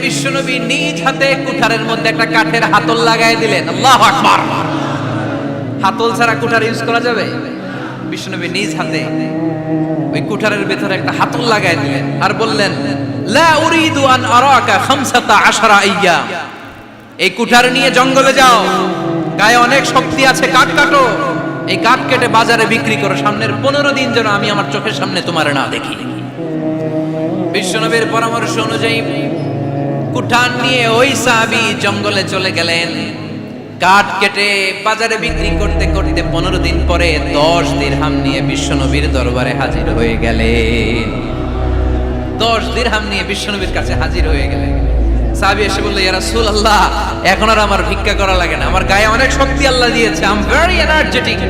বিশ্বনবী নিজ হাতে কুঠারের মধ্যে একটা কাঠের হাতল লাগাই দিলেন। আল্লাহু আকবার। হাতল ছাড়া কুঠার ইউজ করা যাবে? বিশ্বনবী নিজ হাতে ওই কুঠারের ভেতরে একটা হাতল লাগাই দিলেন আর বললেন, লা উরিদু আন আরাকা 15 আইয়াম। এই কুঠার নিয়ে জঙ্গলে যাও, গায়ে অনেক শক্তি আছে, কাঠ কাটো, এই কাঠ কেটে বাজারে বিক্রি করো, সামনের 15 দিন যেন আমি আমার চোখের সামনে তোমার না দেখি। বিশ্বনবীর পরামর্শ অনুযায়ী কুঠার নিয়ে ওই সাহাবী জঙ্গলে চলে গেলেন। কাঠ কেটে বাজারে বিক্রি করতে করতে 15 দিন পরে 10 দিরহাম নিয়ে বিশ্বনবীর দরবারে হাজির হয়ে গেলেন। 10 দিরহাম নিয়ে বিশ্বনবীর কাছে হাজির হয়ে গেলেন। সাহাবী এসে বলল, ইয়া রাসূলুল্লাহ, এখন আর আমার ভিক্ষা করা লাগে না, আমার গায়ে অনেক শক্তি আল্লাহ দিয়েছে, আই এম ভেরি এনার্জেটিক।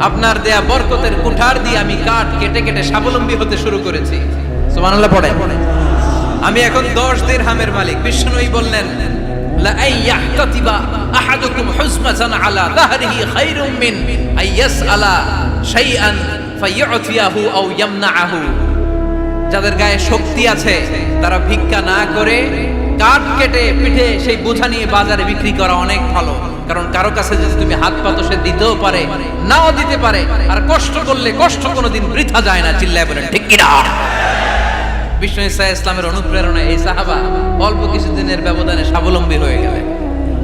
আপনার দেয়া বরকতের কুঠার দিয়ে আমি কাঠ কেটে কেটে স্বাবলম্বী হতে শুরু করেছি। সুবহানাল্লাহ পড়ে। আমি এখন 10 দিরহামের মালিক। বিশ্বনবী বললেন, লা আইয়াহতাতিবা আহাদুকুম হুজমাতান আলা যাহরিহি খায়রুম মিন আইয়াসআলা শাইআন ফায়ু'তিয়াহু আও ইয়ামনাহু। যাদের গায়ে শক্তি আছে তারা ভিক্ষা না করে কাঠ কেটে পিঠে সেই বোঝা নিয়ে বাজারে বিক্রি করা অনেক ভালো। কারণ কারো কাছে যদি তুমি হাত পাতো, সে দিতেও পারে, নাও দিতে পারে। আর কষ্ট করলে কষ্ট কোনোদিন বৃথা যায় না। চিল্লায় বলেন ঠিক কি না? বিষ্ণু ইসা ইসলামের অনুপ্রেরণায় এই সাহাবা অল্প কিছুদিনের ব্যবধানে স্বাবলম্বী হয়ে গেলেন।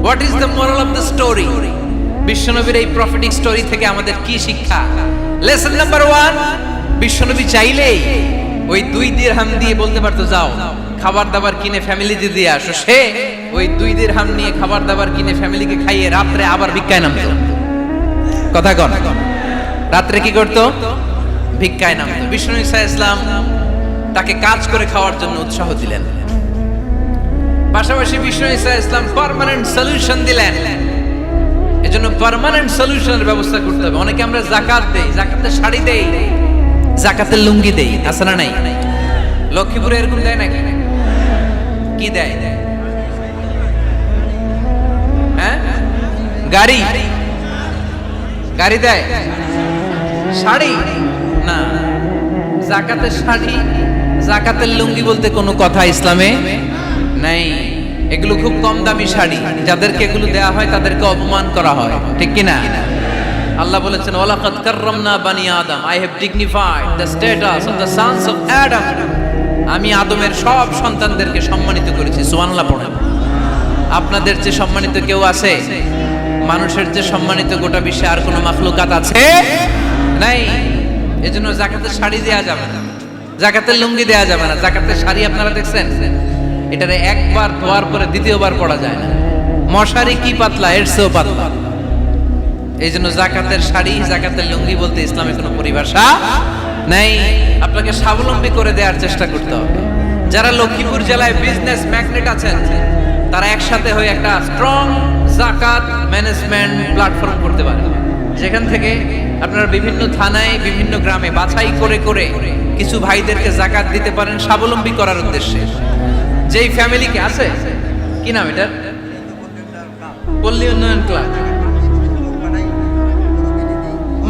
What is the moral of the story? বিশ্বনবীর এই প্রফেটিক স্টোরি থেকে আমাদের কি শিক্ষা? লেসন নাম্বার 1, বিশ্বনবী চাইলেই ওই 2 দিরহাম দিয়ে বলতে পারতো, যাও খাবার দাবার কিনে ফ্যামিলিতে দিয়ে আসো। সে ওই 2 দিরহাম নিয়ে খাবার দাবার কিনে ফ্যামিলিকে খাইয়ে রাত্রে আবার ভিক্ষায় নামতো। কথা কন, রাত্রে কি করতো? ভিক্ষায় নামতো। বিষ্ণু ইসা ইসলাম তাকে কাজ করে খাওয়ার জন্য উৎসাহ দিলেন। পাশাপাশি বিষ্ণু ইসা ইসলাম পার্মানেন্ট সলিউশন দিলেন। এজন্য পার্মানেন্ট সলিউশনের ব্যবস্থা করতে হবে। অনেকে আমরা যাকাত দেই, যাকাতের শাড়ি দেই, যাকাতের লুঙ্গি দেই, আছে না নাই? লক্ষ্মীপুরে এরকম দেয় নাকি? কি দেয়? হ্যাঁ, গাড়ি গাড়ি দেয়, শাড়ি না। যাকাতের শাড়ি, যাকাতের লুঙ্গি বলতে কোনো কথা ইসলামে নাই। এগুলো খুব কম দামি শাড়ি, যাদেরকে এগুলো দেয়া হয় তাদেরকে অপমান করা হয়, ঠিক কি না? আল্লাহ বলেছেন, ওয়ালাকাদ কাররামনা বানি আদম, I have dignified the status of the sons of Adam. আমি আদমের সব সন্তানদেরকে সম্মানিত করেছি। সুবহানাল্লাহ পড়েন। আপনাদের যে সম্মানিত কেউ আছে? মানুষের যে সম্মানিত গোটা বিশ্বে আর কোনো মাখলুকাত আছে? নাই। এজন্য যাকাতের শাড়ি দেয়া যাবে না, যাকাতের লুঙ্গি দেয়া যাবে না। যাকাতের শাড়ি আপনারা দেখছেন, এটারে একবার ধোয়ার পরে দ্বিতীয়বার পরা যায় না। মশারি কি পাতলা, এর চেয়েও পাতলা। এই জন্য যাকাতের শাড়ি, যাকাতের লুঙ্গি বলতে ইসলামে কোনো পরিভাষা নাই। আপনাকে স্বাবলম্বী করে দেওয়ার চেষ্টা করতে হবে। যারা লক্ষ্মীপুর জেলায় বিজনেস ম্যাগনেট আছেন, তারা একসাথে হয়ে একটা স্ট্রং যাকাত ম্যানেজমেন্ট প্ল্যাটফর্ম করতে পারে, যেখান থেকে আপনারা বিভিন্ন থানায়, বিভিন্ন গ্রামে বাছাই করে করে কিছু ভাইদেরকে যাকাত দিতে পারেন স্বাবলম্বী করার উদ্দেশ্যে। যেই ফ্যামিলিকে আছে, কি নাম এটার? পল্লী উন্নয়ন ক্লাব।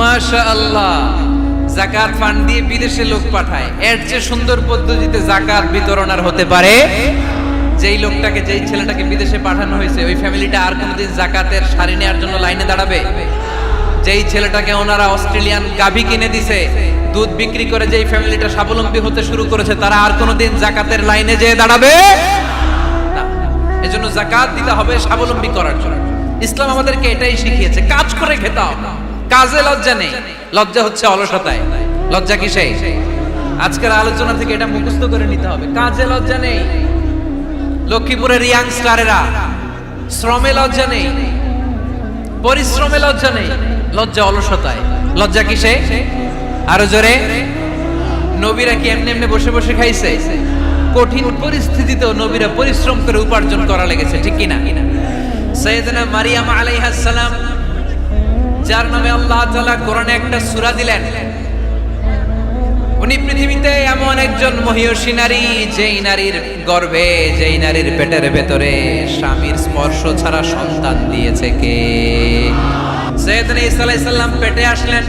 মাশাআল্লাহ, যাকাত ফান্ড দিয়ে বিদেশে লোক পাঠায়। এর চেয়ে সুন্দর পদ্ধতিতে যাকাত বিতরণ আর হতে পারে? যেই লোকটাকে, যেই ছেলেটাকে বিদেশে পাঠানো হয়েছে, ওই ফ্যামিলিটা আর কোনোদিন যাকাতের শাড়ি নেওয়ার জন্য লাইনে দাঁড়াবে? যেই ছেলেটাকে ওনারা অস্ট্রেলিয়ান গাভী কিনে দিছে, দুধ বিক্রি করে যেই ফ্যামিলিটা স্বাবলম্বী হতে শুরু করেছে, তারা আর কোনোদিন যাকাতের লাইনে যেয়ে দাঁড়াবে না। এজন্য যাকাত দিতে হবে স্বাবলম্বী করার জন্য। ইসলাম আমাদেরকে এটাই শিখিয়েছে, কাজ করে খেতে হবে। কাজে লজ্জা নেই, লজ্জা হচ্ছে অলসতায়। লজ্জা কিসে? আজকের আলোচনা থেকে এটা মুখস্থ করে নিতে হবে। কাজে লজ্জা নেই। লক্ষ্মীপুরের ইয়াংস্টারেরা শ্রমে লজ্জা নেই, পরিশ্রমে লজ্জা নেই, লজ্জা অলসতায়। লজ্জা কিসে? আরো জোরে। নবীরা কি এমনি এমনি বসে বসে খাইছে? কঠিন পরিস্থিতিতেও নবীরা পরিশ্রম করে উপার্জন করা লেগেছে, ঠিক কি না? সাইয়েদনা মারিয়াম আলাইহিস সালাম, যার নামে আল্লাহ তাআলা কোরআনে একটা সূরা দিলেন, উনি পৃথিবীতে এমন একজন মহিয়সী নারী, যেই নারীর গর্ভে, যেই নারীর পেটের ভেতরে স্বামীর স্পর্শ ছাড়া সন্তান দিয়েছে কে? সাইয়েদনা ঈসা আলাইহিস সালাম পেটে আসলেন।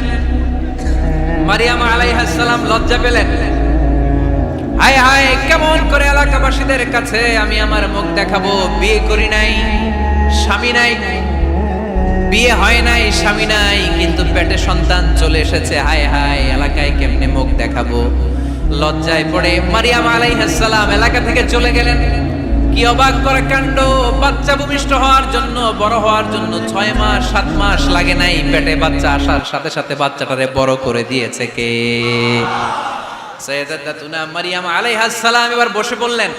মারিয়াম আলাইহিস সালাম লজ্জা পেলেন। হায় হায়, কেমন করে এলাকাবাসীদের কাছে আমি আমার মুখ দেখাবো? বিয়ে করি নাই, স্বামী নাই, বিয়ে হয় নাই, স্বামী নাই, কিন্তু পেটে সন্তান চলে এসেছে। হায় হায়, এলাকায় কেমনে মুখ দেখাবো? লজ্জায় পড়ে মারিয়াম আলাইহিস সালাম এলাকা থেকে চলে গেলেন। কি অবাক করা কাণ্ড! বাচ্চা ভূমিষ্ঠ হওয়ার জন্য, বড় হওয়ার জন্য 6 মাস 7 মাস লাগে নাই, পেটে বাচ্চা আসার সাথে সাথে বাচ্চাটারে বড় করে দিয়েছে কে? সাইয়্যিদাতুনা মারিয়াম আলাইহিস সালাম এবার বসে পড়লেন,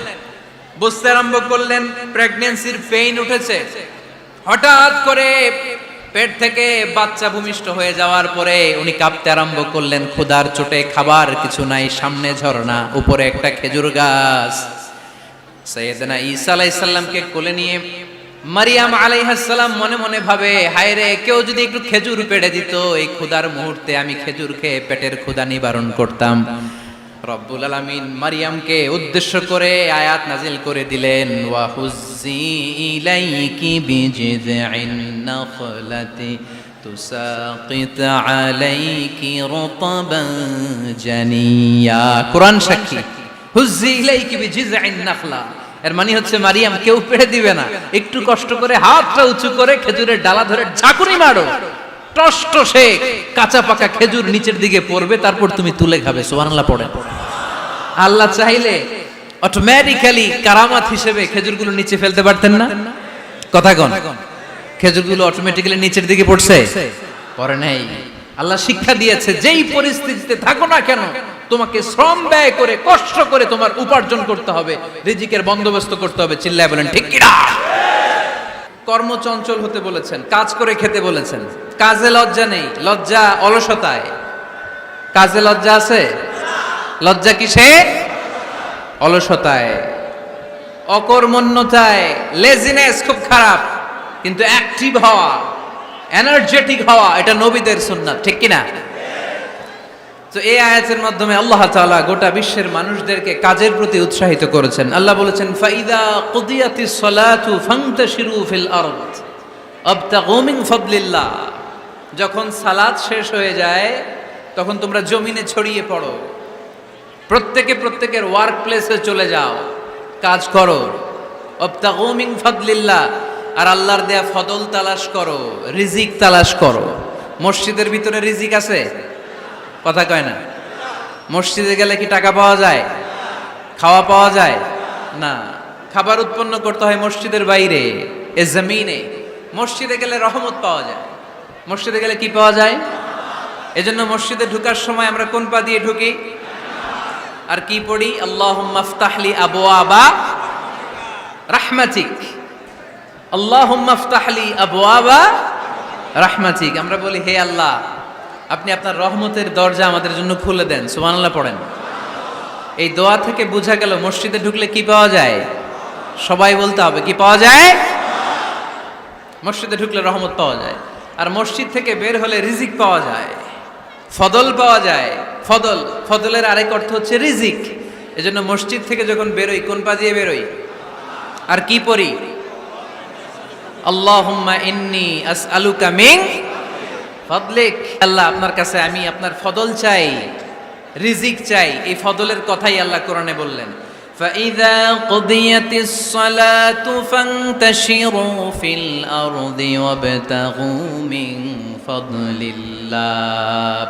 বুঝতে আরম্ভ করলেন প্রেগন্যান্সির পেইন উঠেছে। হঠাৎ করে পেট থেকে বাচ্চা ভূমিষ্ঠ হয়ে যাওয়ার পরে উনি কাঁপতে আরম্ভ করলেন। ক্ষুধার চোটে খাবার কিছু নাই, সামনে ঝর্ণা, উপরে একটা খেজুর গাছ। সাইয়েদনা ঈসা আলাইহিস সালামকে কোলে নিয়ে মারিয়াম আলাইহিস সালাম মনে মনে ভাবে, হায় রে, কেউ যদি একটু খেজুর পেড়ে দিত, এই ক্ষুধার মুহূর্তে আমি খেজুর খেয়ে পেটের ক্ষুধা নিবারণ করতাম। রব্বুল আলামিন মারিয়ামকে উদ্দেশ্য করে আয়াত নাজিল করে দিলেন, ওয়া হুজ্জি ইলাইকি বিজিযিন নাখলাতি তুসাকিত আলাইকি রতবান জানিয়া। কোরআন সাক্ষী, হুজ্জি ইলাইকি বিজিযিন নাখলা, এর মানে হচ্ছে মারিয়াম, কেউ পেড়ে দিবে না, একটু কষ্ট করে হাতটা উঁচু করে খেজুরের ডালা ধরে ঝাঁকুনি মারো, টসটসে কাঁচা পাকা খেজুর নিচের দিকে পড়বে, তারপর তুমি তুলে খাবে। সুবহানাল্লাহ পড়েন। আল্লাহ চাইলে অটোমেটিক্যালি কারামাত হিসেবে খেজুরগুলো নিচে ফেলতে পারতেন না? কথা কোন? খেজুরগুলো অটোমেটিক্যালি নিচের দিকে পড়ছে? পড়ে নাই। আল্লাহ শিক্ষা দিয়েছে, যেই পরিস্থিতিতে থাকো না কেন, তোমাকে শ্রম ব্যয় করে কষ্ট করে তোমার উপার্জন করতে হবে, রিজিকের বন্দোবস্ত করতে হবে। চিল্লায় বলেন ঠিক কিনা? কর্মচঞ্চল হতে বলেছেন, কাজ করে খেতে বলেছেন। কাজে লজ্জা নেই, লজ্জা অলসতায়। কাজে লজ্জা আছে? লজ্জা কিসে? অলসতায়, অকর্মণ্যতায়। লেজিনেস খুব খারাপ, কিন্তু অ্যাক্টিভ হওয়া, এনার্জেটিক হওয়া, এটা নবীদের সুন্নাত। ঠিক কিনা? তো এই আয়াতের মাধ্যমে আল্লাহ তাআলা গোটা বিশ্বের মানুষদেরকে কাজের প্রতি উৎসাহিত করেছেন। আল্লাহ বলেছেন, ফাইদা কুদিয়াতিস সালাতু ফান্তাশিরু ফিল আরদ আবতাগু মিন ফাদলিল্লাহ। যখন সালাত শেষ হয়ে যায় তখন তোমরা জমিনে ছড়িয়ে পড়ো, প্রত্যেকের ওয়ার্ক প্লেসে চলে যাও, কাজ করো। আবতাগু মিন ফাদলিল্লাহ, আর আল্লাহর দেয়া ফদল তালাশ করো, রিজিক তালাশ করো। মসজিদের ভিতরে রিজিক আছে? কথা কয় না। মসজিদে গেলে কি টাকা পাওয়া যায়? খাওয়া পাওয়া যায় না। খাবার উৎপন্ন করতে হয় মসজিদের বাইরে, এ জমিনে। মসজিদে গেলে রহমত পাওয়া যায়। মসজিদে গেলে কি পাওয়া যায়? এজন্য মসজিদে ঢুকার সময় আমরা কোন পা দিয়ে ঢুকি আর কি পড়ি? আল্লাহুম্মা ইফতাহলি আবওয়াবা রাহমাতিক, আল্লাহুম্মা ইফতাহলি আবওয়াবা রাহমাতিক। আমরা বলি, হে আল্লাহ, আপনি আপনার রহমতের দরজা আমাদের জন্য খুলে দেন। সুবহানাল্লাহ পড়েন। এই দোয়া থেকে বোঝা গেল মসজিদে ঢুকলে কি পাওয়া যায়? সবাই বলতে হবে, কি পাওয়া যায়? মসজিদে ঢুকলে রহমত পাওয়া যায়, আর মসজিদ থেকে বের হলে রিজিক পাওয়া যায়, ফদল পাওয়া যায়। ফদল, ফদলের আরেক অর্থ হচ্ছে রিজিক। এজন্য মসজিদ থেকে যখন বেরোই কোন পা দিয়ে বেরোই আর কি পড়ি? আল্লাহুম্মা ইন্নী আসআলুকা মিন ফদলিক। আল্লাহ, আপনার কাছে আমি আপনার ফদল চাই, রিজিক চাই। এই ফদলের কথাই আল্লাহ কোরআনে বললেন, فَإِذَا قُضِيَتِ الصَّلَاةُ فَانْتَشِرُوا فِي الْأَرْضِ وَابْتَغُوا مِنْ فَضْلِ اللَّهِ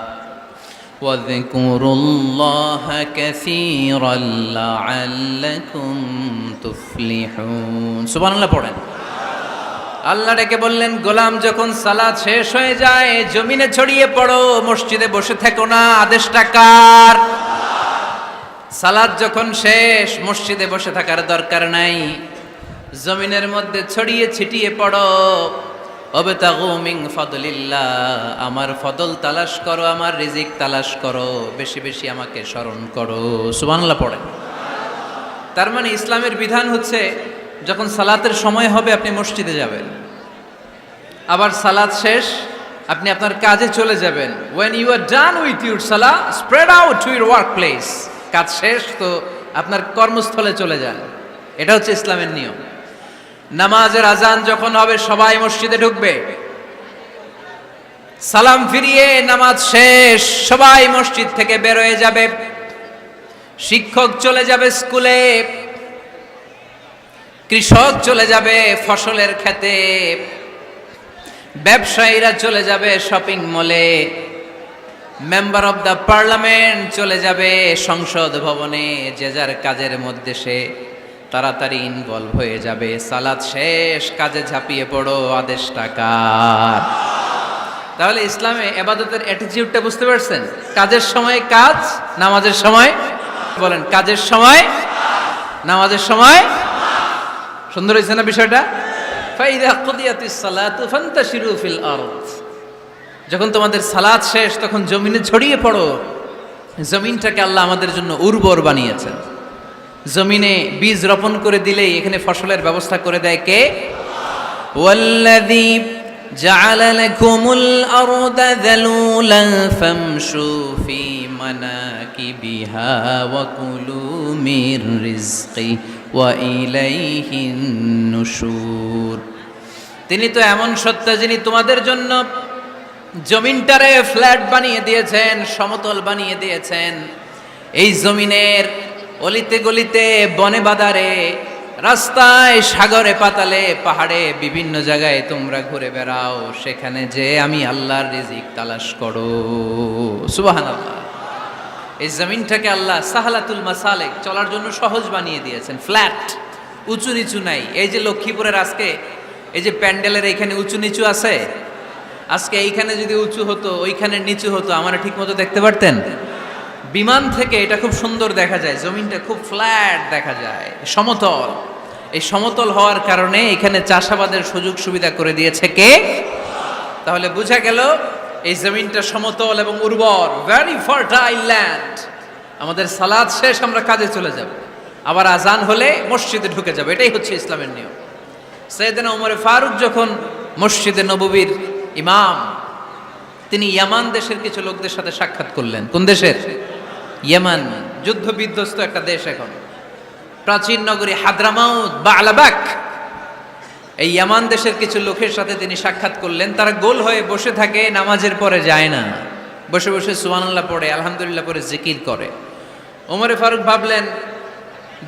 وَاذْكُرُوا اللَّهَ كَثِيرًا لَعَلَّكُمْ تُفْلِحُونَ। সুবহানাল্লাহ পড়েন। আল্লাহ ডেকে বললেন, গোলাম, যখন সালাত শেষ হয়ে যায় জমিনে ছড়িয়ে পড়ো, মসজিদে বসে থেকো না। আদেশটা কার? সালাত যখন শেষ, মসজিদে বসে থাকার দরকার নাই, জমিনের মধ্যে ছড়িয়ে ছিটিয়ে পড়ো। ওয়াবতাগু মিন ফাদলিল্লাহ, আমার ফদল তালাশ করো, আমার রিজিক তালাশ করো, বেশি বেশি আমাকে স্মরণ করো। সুবহানাল্লাহ পড়েন। তার মানে ইসলামের বিধান হচ্ছে, যখন সালাতের সময় হবে আপনি মসজিদে যাবেন, আবার সালাত শেষ আপনি আপনার কাজে চলে যাবেন। when you are done with your salah, spread out to your workplace। কাজ শেষ তো আপনার কর্মস্থলে চলে যান। এটা হচ্ছে ইসলামের নিয়ম। নামাজের আজান যখন হবে সবাই মসজিদে ঢুকবে, সালাম ফিরিয়ে নামাজ শেষ, সবাই মসজিদ থেকে বের হয়ে যাবে। শিক্ষক চলে যাবে স্কুলে, কৃষক চলে যাবে ফসলের খেতে, ব্যবসায়ীরা চলে যাবে শপিং মলে, মেম্বার অব দ্য পার্লামেন্ট চলে যাবে সংসদ ভবনে। যে যার কাজের মধ্যে সে তাড়াতাড়ি ইনভলভ হয়ে যাবে। সালাত শেষ, কাজে ঝাঁপিয়ে পড়ো, আদেশটা কার? তাহলে ইসলামে ইবাদতের অ্যাটিটিউডটা বুঝতে পারছেন? কাজের সময় কাজ, নামাজের সময় বলেন কাজের সময়, নামাজের সময়। সুন্দর হয়েছে না বিষয়টা? ফাইদা কুদিয়াতিস সালাতু ফান্তাশিরু ফিল আরদ। যখন তোমাদের সালাত শেষ তখন জমিনে ছড়িয়ে পড়ো। জমিনটাকে আল্লাহ আমাদের জন্য উর্বর বানিয়েছেন। জমিনে বীজ রোপণ করে দিলেই এখানে ফসলের ব্যবস্থা করে দেয় কে? ওয়াল্লাযী জাআলা লাকুমুল আরদা যালুলান ফামশু ফি মানাকিবিহা ওয়া কুলু মির রিজকি ওয়া ইলাইহিন নুশুর। তিনি তো এমন সত্তা যিনি তোমাদের জন্য জমিনটারে ফ্ল্যাট বানিয়ে দিয়েছেন, সমতল বানিয়ে দিয়েছেন। এই জমিনের অলিতে গলিতে, বনে বাদারে, রাস্তায়, সাগরে, পাতালে, পাহাড়ে, বিভিন্ন জায়গায় তোমরা ঘুরে বেড়াও। সেখানে যে আমি আল্লাহর রিজিক তালাশ করো। সুবহানাল্লাহ। এই জমিনটাকে আল্লাহ সাহালাতুল মাসালেক, চলার জন্য সহজ বানিয়ে দিয়েছেন। ফ্ল্যাট, উঁচু নিচু নাই। এই যে লক্ষ্মীপুরের আজকে এই যে প্যান্ডেলের এইখানে উঁচু নিচু আছে, আজকে এইখানে যদি উঁচু হতো ওইখানে নিচু হতো, আমরা ঠিক মতো দেখতে পারতেন? বিমান থেকে এটা খুব সুন্দর দেখা যায়, জমিনটা খুব ফ্ল্যাট দেখা যায়, সমতল। এই সমতল হওয়ার কারণে এখানে চাষাবাদের সুযোগ সুবিধা করে দিয়েছে কে? তাহলে বোঝা গেল এই জমিনটা সমতল এবং উর্বর, ভেরি ফার্টাইল ল্যান্ড। আমাদের সালাত শেষ, আমরা কাজে চলে যাব, আবার আজান হলে মসজিদে ঢুকে যাব। এটাই হচ্ছে ইসলামের নিয়ম। সাইয়েদনা ওমর ফারুক যখন মসজিদে নববীর ইমাম, তিনি ইয়ামান দেশের কিছু লোকদের সাথে সাক্ষাৎ করলেন। কোন দেশের? ইয়ামান, যুদ্ধ বিধ্বস্ত একটা দেশ এখন। প্রাচীন নগরী হাদ্রামাউত বা আলাবাক, এই ইয়ামান দেশের কিছু লোকের সাথে তিনি সাক্ষাৎ করলেন। তারা গোল হয়ে বসে থাকে, নামাজের পরে যায় না, বসে বসে সুবহানাল্লাহ পড়ে, আলহামদুলিল্লাহ পড়ে জিকির করে। ওমর ফারুক ভাবলেন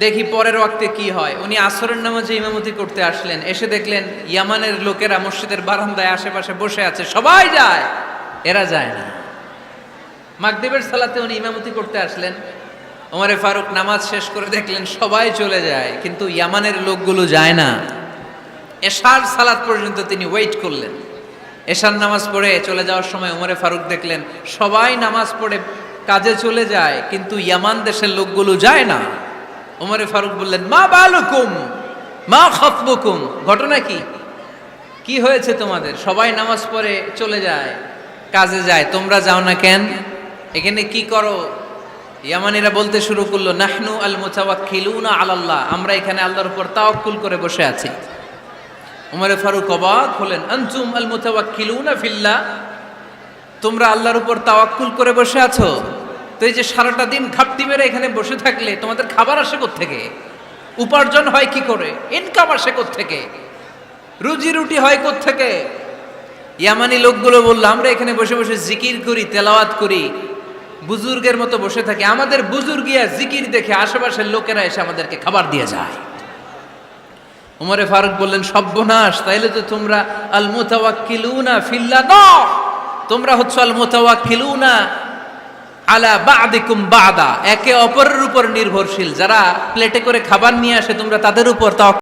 দেখি পরের ওয়াক্তে কি হয়। উনি আসরের নামাজে ইমামতি করতে আসলেন, এসে দেখলেন ইয়ামানের লোকেরা মসজিদের বারান্দায় আশেপাশে বসে আছে, সবাই যায়, এরা যায় না। মাগরিবের সালাতে উনি ইমামতি করতে আসলেন। ওমর ফারুক নামাজ শেষ করে দেখলেন সবাই চলে যায়, কিন্তু ইয়ামানের লোকগুলো যায় না। এশার সালাত পর্যন্ত তিনি ওয়েট করলেন। এশার নামাজ পড়ে চলে যাওয়ার সময় ওমর ফারুক দেখলেন সবাই নামাজ পড়ে কাজে চলে যায়, কিন্তু ইয়ামান দেশের লোকগুলো যায় না। ওমর ফারুক বললেন, মা বালুকুম মা খাতবুকুম, ঘটনা কি? কি হয়েছে তোমাদের? সবাই নামাজ পড়ে চলে যায়, কাজে যায়, তোমরা যাও না কেন? এখানে কি করো? ইয়ামানিরা বলতে শুরু করলো, নাহনু আল মুতাওয়াক্কিলুনা আলাল্লাহ, আমরা এখানে আল্লাহর উপর তাওয়াক্কুল করে বসে আছি। ওমর ফারুক অবাক হলেন, আনতুম আল মুতাওয়াক্কিলুনা ফিল্লাহ, তোমরা আল্লাহর উপর তাওয়াক্কুল করে বসে আছো? তো এই যে সারাটা দিন ঘাপটি মেরে এখানে বসে থাকলে তোমাদের খাবার আসে কোত্থেকে? উপার্জন হয় কি করে? ইনকাম আসে কোত্থেকে? রুজি রুটি হয় কোত্থেকে? ইয়ামানি লোকগুলো বললো, আমরা এখানে বসে বসে জিকির করি, তেলাওয়াত করি, বুজুর্গের মতো বসে থাকি। আমাদের বুজুর্গিয়া জিকির দেখে আশেপাশের লোকেরা এসে আমাদেরকে খাবার দিয়ে যায়। ওমর ফারুক বললেন, সর্বনাশ, তাইলে তো তোমরা আল মুতাওয়াক্কিলুনা ফিল্লাহ না, তোমরা হচ্ছে আল মুতাওয়াক্কিলুনা আলা বা'দিকুম বা'দা, একে অপরের উপর নির্ভরশীল। যারা প্লেটে করে খাবার নিয়ে আসে তোমরা তাদের উপর